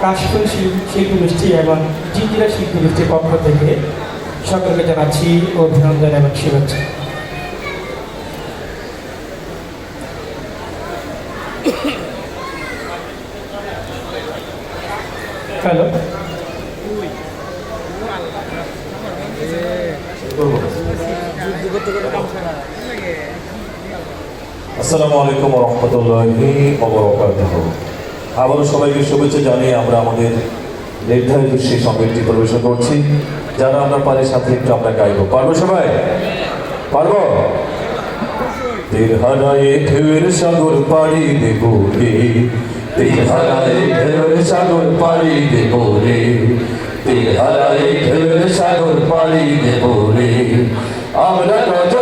কাশফুল শিল্পী গোষ্ঠী এবং জিঞ্জিরা শিল্পী গোষ্ঠীর পক্ষ থেকে সকলকে জানাচ্ছি অভিনন্দন এবং শুভেচ্ছা। হ্যালো, আসসালামু আলাইকুম ওয়া রাহমাতুল্লাহি ওয়া বারাকাতুহু। আবারও সবাইকে শুভেচ্ছা জানিয়ে আমরা আমাদের নির্ধারিত সেই সঙ্গীতটি পরিবেশন করছি। যারা আমরা পারি সাথে একটু আমরা গাইব। পারবো সবাই? পারবো? তীর হারায়ে ঢেউয়ের সাগর পাড়ি দেব রে, তীর হারায়ে ঢেউয়ের সাগর পাড়ি দেব রে, তীর হারায়ে ঢেউয়ের সাগর পাড়ি দেব রে। আমরা কত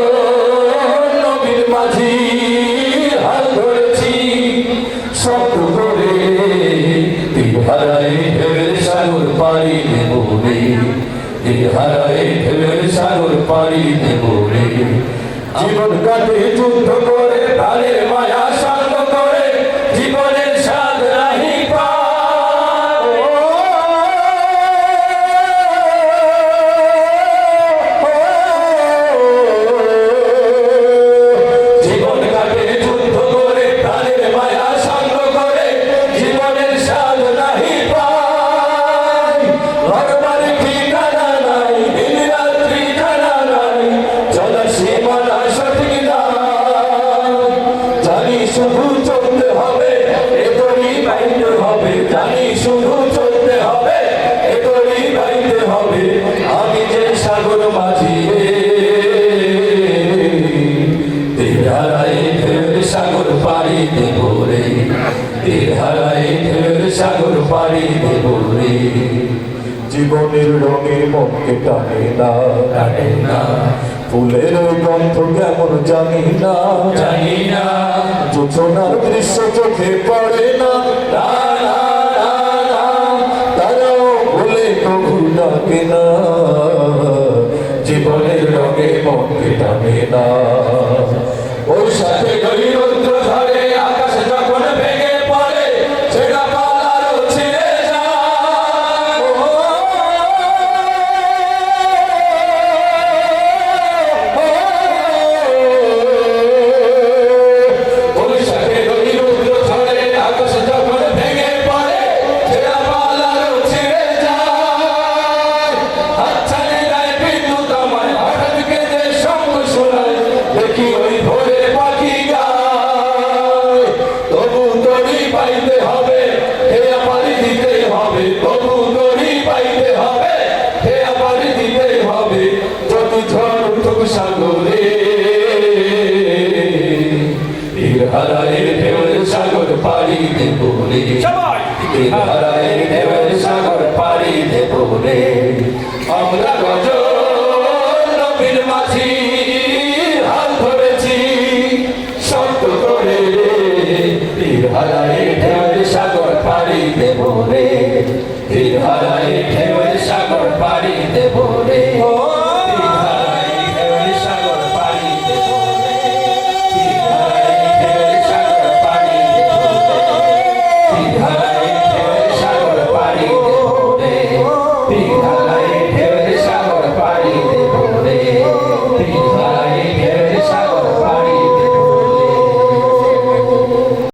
নবীর মাঝি হাল ধরেছি শব্দ করে, তীর হারায়ে ঢেউয়ের সাগর পাড়ি দেব রে, তীর হারায়ে ঢেউয়ের সাগর পাড়ি দেব রে। জীবন কাটে যুদ্ধ করে, প্রাণের মায়া সঙ্গ করে, জীবনের স্বাদ নাহি পায়। জীবন কাটে যুদ্ধ করে, প্রাণের মায়া সঙ্গ করে, জীবনের স্বাদ নাহি পায়। ভগবান ঠিকানা নাই, দিন রাত্রি জানা নাই, চলার সীমানা সঠিক নাই। জানি শুধু চলতে হবে, এতই বাইতে হবে, জানি শুধু চলতে হবে, এতই বাইতে হবে। আমি যে সাগর মাঝি রে, তীর হারায়ে ঢেউয়ের সাগর পাড়ি দেব রে, তীর হারায়ে ঢেউয়ের সাগর পাড়ি দেব রে। জীবনের রঙের মনকে টানে না, টানে না, ফুলের গন্ধ কেমন জানি না, জানি না, যোচনার দৃশ্য চোখে পড়ে না, না, না, না, না, তারাও বলে কবু ডাকে না। জীবনের রঙে মনকে টানে না। ওর সাথে রৌদ্র ধরে, আকাশ যখন ভেঙে পড়ে, ছেঁড়া পালারও ছিঁড়ে যায়। ওর সাথে রৌদ্র ধরে, আকাশ যখন ভেঙে পড়ে, ছেঁড়া পালারও ছিঁড়ে যায়। হাতছানি দেয় বিদ্যুৎ আমায়, হঠাৎ কেঁদে সঙ্গ শোনায়, দেখি ওই ভোরের পাখি গায়। তবু তরি পাইতে হবে, হেয়া পারি দিতে হবে, তবু তরি পাইতে হবে, হেয়া পারি দিতে হবে। যত ঝড় উঠুক সাগরে, তীর হারায়ে ঢেউয়ের সাগর পাড়ি দেব রে, তীর হারায়ে ঢেউয়ের সাগর পাড়ি দেব রে। আমরা গজ নবীর মাঝি হাল ধরেছি শব্দ করে, তীর হারায়ে ঢেউয়ের সাগর পাড়ি দেব রে, তীর হারায়ে ঢেউয়ের সাগর পাড়ি দেব রে।